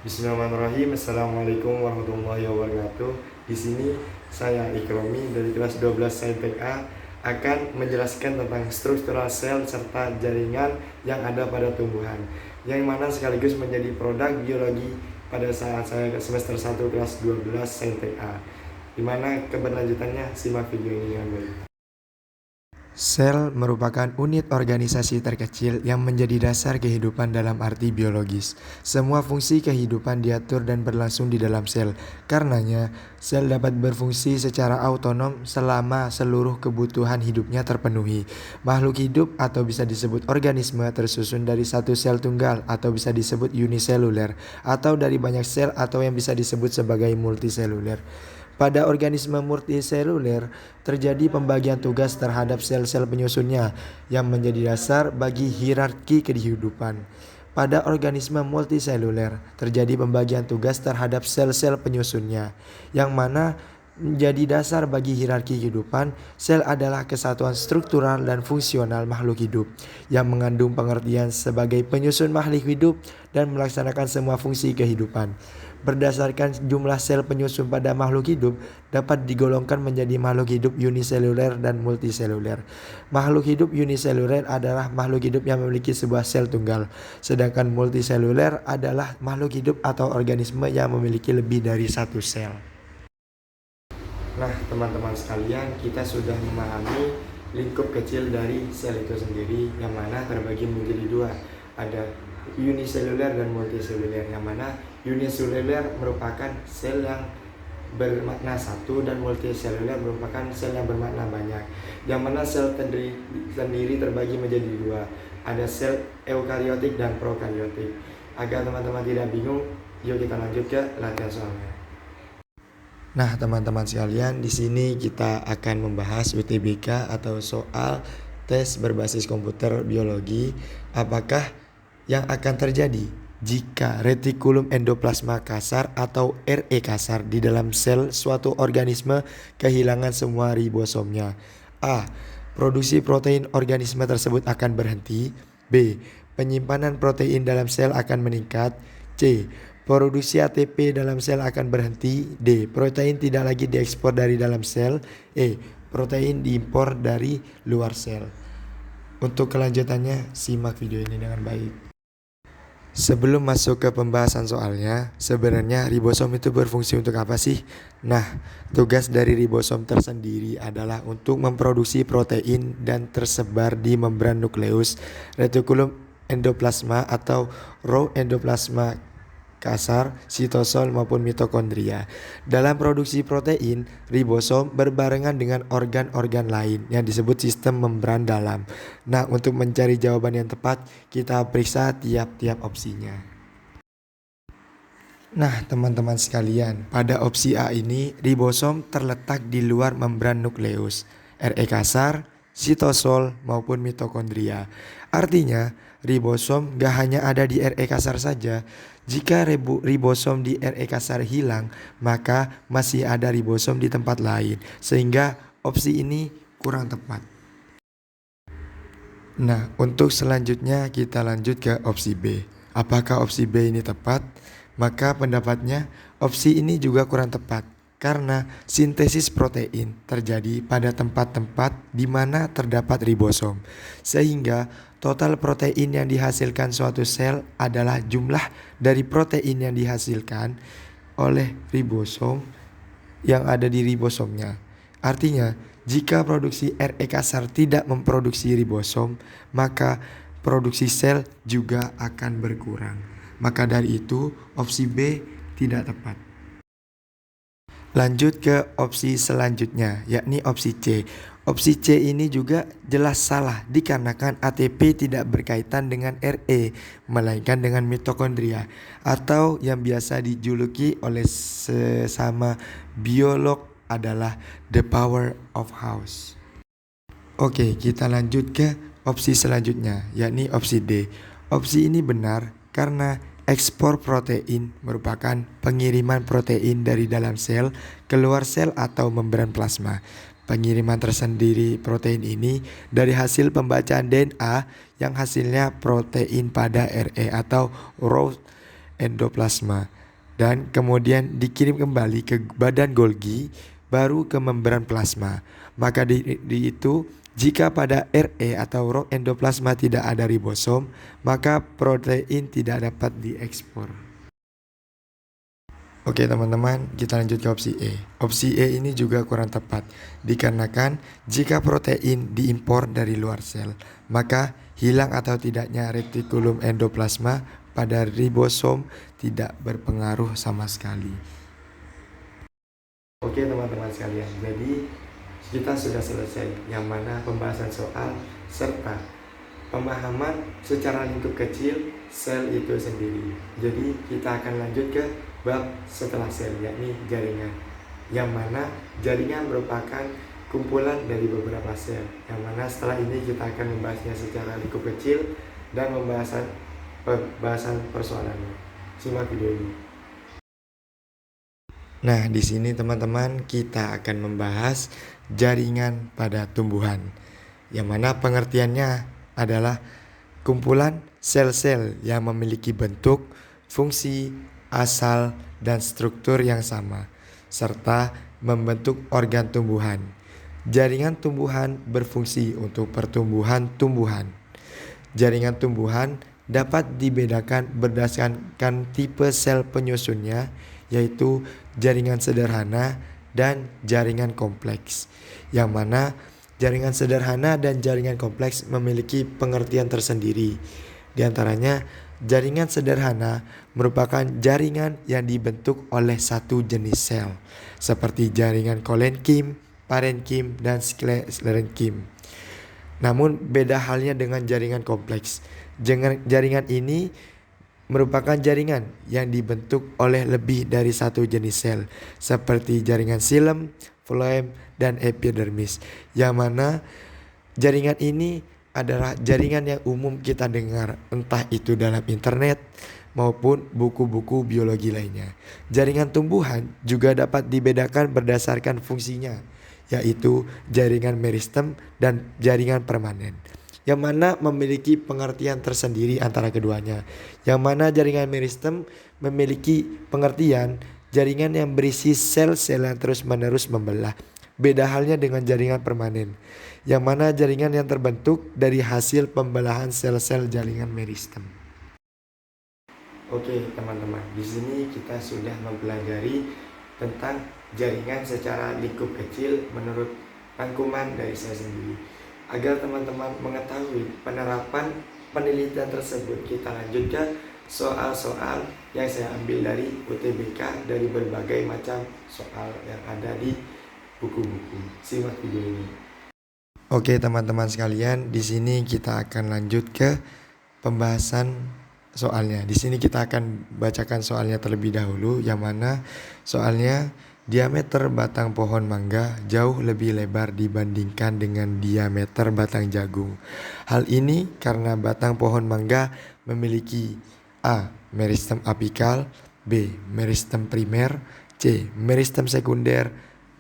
Bismillahirrahmanirrahim. Assalamualaikum warahmatullahi wabarakatuh. Di sini saya Ikromi dari kelas 12 Saintek A akan menjelaskan tentang struktural sel serta jaringan yang ada pada tumbuhan, yang mana sekaligus menjadi produk biologi pada saat saya ke semester 1 kelas 12 Saintek A. Di mana keberlanjutannya simak video ini dengan baik. Sel merupakan unit organisasi terkecil yang menjadi dasar kehidupan dalam arti biologis. Semua fungsi kehidupan diatur dan berlangsung di dalam sel. Karenanya, sel dapat berfungsi secara otonom selama seluruh kebutuhan hidupnya terpenuhi. Makhluk hidup atau bisa disebut organisme tersusun dari satu sel tunggal atau bisa disebut uniseluler, atau dari banyak sel atau yang bisa disebut sebagai multiseluler. Pada organisme multiseluler, terjadi pembagian tugas terhadap sel-sel penyusunnya yang menjadi dasar bagi hierarki kehidupan. Pada organisme multiseluler, terjadi pembagian tugas terhadap sel-sel penyusunnya, yang mana menjadi dasar bagi hierarki kehidupan. Sel adalah kesatuan struktural dan fungsional makhluk hidup yang mengandung pengertian sebagai penyusun makhluk hidup dan melaksanakan semua fungsi kehidupan. Berdasarkan jumlah sel penyusun pada makhluk hidup dapat digolongkan menjadi makhluk hidup uniseluler dan multiseluler. Makhluk hidup uniseluler adalah makhluk hidup yang memiliki sebuah sel tunggal, sedangkan multiseluler adalah makhluk hidup atau organisme yang memiliki lebih dari satu sel. Nah, teman-teman sekalian, kita sudah memahami lingkup kecil dari sel itu sendiri, yang mana terbagi menjadi dua. Ada uniseluler dan multiseluler, yang mana uniseluler merupakan sel yang bermakna satu dan multiseluler merupakan sel yang bermakna banyak, yang mana sel sendiri terbagi menjadi dua. Ada sel eukariotik dan prokariotik. Agar teman-teman tidak bingung, yuk kita lanjut ke latihan soalnya. Nah, teman-teman sekalian, di sini kita akan membahas UTBK atau soal tes berbasis komputer biologi. Apakah yang akan terjadi jika retikulum endoplasma kasar atau RE kasar di dalam sel suatu organisme kehilangan semua ribosomnya? A. Produksi protein organisme tersebut akan berhenti. B. Penyimpanan protein dalam sel akan meningkat. C. Produksi ATP dalam sel akan berhenti. D. Protein tidak lagi diekspor dari dalam sel. E. Protein diimpor dari luar sel. Untuk kelanjutannya, simak video ini dengan baik. Sebelum masuk ke pembahasan soalnya, sebenarnya ribosom itu berfungsi untuk apa sih? Nah, tugas dari ribosom tersendiri adalah untuk memproduksi protein dan tersebar di membran nukleus, retikulum endoplasma atau row endoplasma kasar, sitosol maupun mitokondria. Dalam produksi protein, ribosom berbarengan dengan organ-organ lain yang disebut sistem membran dalam. Nah, untuk mencari jawaban yang tepat, kita periksa tiap-tiap opsinya. Nah, teman-teman sekalian, pada opsi A ini, ribosom terletak di luar membran nukleus, RE kasar, sitosol maupun mitokondria. Artinya, ribosom gak hanya ada di RE kasar saja. Jika ribosom di RE kasar hilang, maka masih ada ribosom di tempat lain, sehingga opsi ini kurang tepat. Nah, untuk selanjutnya kita lanjut ke opsi B. Apakah opsi B ini tepat? Maka pendapatnya opsi ini juga kurang tepat, karena sintesis protein terjadi pada tempat-tempat di mana terdapat ribosom, sehingga total protein yang dihasilkan suatu sel adalah jumlah dari protein yang dihasilkan oleh ribosom yang ada di ribosomnya. Artinya, jika produksi RE kasar tidak memproduksi ribosom, maka produksi sel juga akan berkurang. Maka dari itu, opsi B tidak tepat. Lanjut ke opsi selanjutnya, yakni opsi C. Opsi C ini juga jelas salah dikarenakan ATP tidak berkaitan dengan RE, melainkan dengan mitokondria, atau yang biasa dijuluki oleh sesama biolog adalah the power of House. Oke, kita lanjut ke opsi selanjutnya, yakni opsi D. Opsi ini benar karena ekspor protein merupakan pengiriman protein dari dalam sel keluar sel atau membran plasma. Pengiriman tersendiri protein ini dari hasil pembacaan DNA yang hasilnya protein pada RE atau raw endoplasma dan kemudian dikirim kembali ke badan Golgi, baru ke membran plasma. Maka di itu jika pada RE atau rong endoplasma tidak ada ribosom, maka protein tidak dapat diekspor. Oke teman-teman, kita lanjut ke opsi E. Opsi E ini juga kurang tepat, dikarenakan jika protein diimpor dari luar sel, maka hilang atau tidaknya retikulum endoplasma pada ribosom tidak berpengaruh sama sekali. Oke teman-teman sekalian, jadi kita sudah selesai yang mana pembahasan soal serta pemahaman secara lingkup kecil sel itu sendiri. Jadi kita akan lanjut ke bab setelah sel, yakni jaringan, yang mana jaringan merupakan kumpulan dari beberapa sel, yang mana setelah ini kita akan membahasnya secara lingkup kecil dan pembahasan persoalannya. Simak video ini. Nah, di sini teman-teman kita akan membahas jaringan pada tumbuhan, yang mana pengertiannya adalah kumpulan sel-sel yang memiliki bentuk, fungsi, asal, dan struktur yang sama, serta membentuk organ tumbuhan. Jaringan tumbuhan berfungsi untuk pertumbuhan tumbuhan. Jaringan tumbuhan dapat dibedakan berdasarkan tipe sel penyusunnya, yaitu jaringan sederhana dan jaringan kompleks, yang mana jaringan sederhana dan jaringan kompleks memiliki pengertian tersendiri. Di antaranya, jaringan sederhana merupakan jaringan yang dibentuk oleh satu jenis sel, seperti jaringan kolenkim, parenkim, dan sklerenkim. Namun beda halnya dengan jaringan kompleks. Jaringan ini merupakan jaringan yang dibentuk oleh lebih dari satu jenis sel, seperti jaringan xilem, floem, dan epidermis, yang mana jaringan ini adalah jaringan yang umum kita dengar, entah itu dalam internet maupun buku-buku biologi lainnya. Jaringan tumbuhan juga dapat dibedakan berdasarkan fungsinya, yaitu jaringan meristem dan jaringan permanen, yang mana memiliki pengertian tersendiri antara keduanya. Yang mana jaringan meristem memiliki pengertian jaringan yang berisi sel-sel yang terus-menerus membelah. Beda halnya dengan jaringan permanen, yang mana jaringan yang terbentuk dari hasil pembelahan sel-sel jaringan meristem. Oke teman-teman, di sini kita sudah mempelajari tentang jaringan secara lingkup kecil menurut rangkuman dari saya sendiri. Agar teman-teman mengetahui penerapan penelitian tersebut, kita lanjut ke soal-soal yang saya ambil dari UTBK, dari berbagai macam soal yang ada di buku-buku. Simak video ini. Oke teman-teman sekalian, di sini kita akan lanjut ke pembahasan soalnya. Di sini kita akan bacakan soalnya terlebih dahulu, yang mana soalnya diameter batang pohon mangga jauh lebih lebar dibandingkan dengan diameter batang jagung. Hal ini karena batang pohon mangga memiliki A. Meristem apikal, B. Meristem primer, C. Meristem sekunder,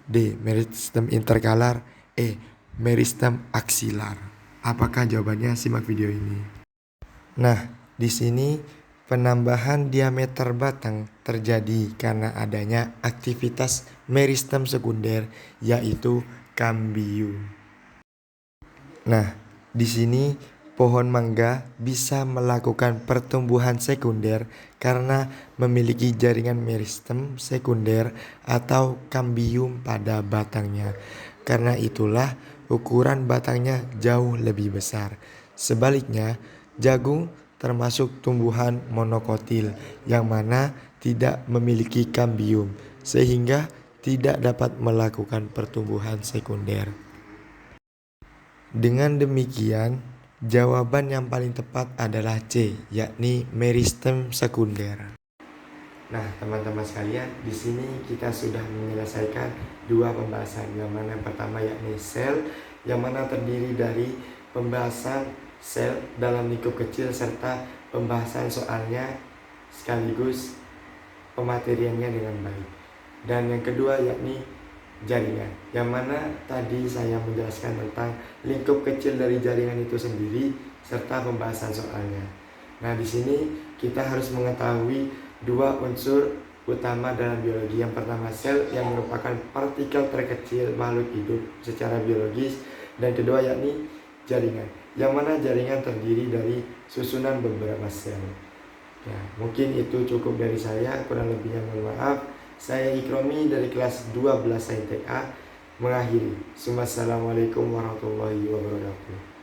D. Meristem interkalar, E. Meristem aksilar. Apakah jawabannya? Simak video ini. Nah, di sini penambahan diameter batang terjadi karena adanya aktivitas meristem sekunder, yaitu kambium. Nah, di sini pohon mangga bisa melakukan pertumbuhan sekunder karena memiliki jaringan meristem sekunder atau kambium pada batangnya. Karena itulah ukuran batangnya jauh lebih besar. Sebaliknya, jagung termasuk tumbuhan monokotil yang mana tidak memiliki kambium, sehingga tidak dapat melakukan pertumbuhan sekunder. Dengan demikian, jawaban yang paling tepat adalah C, yakni meristem sekunder. Nah, teman-teman sekalian, di sini kita sudah menyelesaikan dua pembahasan, yang mana yang pertama yakni sel, yang mana terdiri dari pembahasan sel dalam lingkup kecil serta pembahasan soalnya sekaligus pemateriannya dengan baik. Dan yang kedua yakni jaringan, yang mana tadi saya menjelaskan tentang lingkup kecil dari jaringan itu sendiri serta pembahasan soalnya. Nah, di sini kita harus mengetahui dua unsur utama dalam biologi. Yang pertama sel yang merupakan partikel terkecil makhluk hidup secara biologis, dan kedua yakni jaringan, yang mana jaringan terdiri dari susunan beberapa sel. Ya, mungkin itu cukup dari saya, kurang lebihnya mohon maaf. Saya Ikromi dari kelas 12 Saintek A mengakhiri. Wassalamualaikum warahmatullahi wabarakatuh.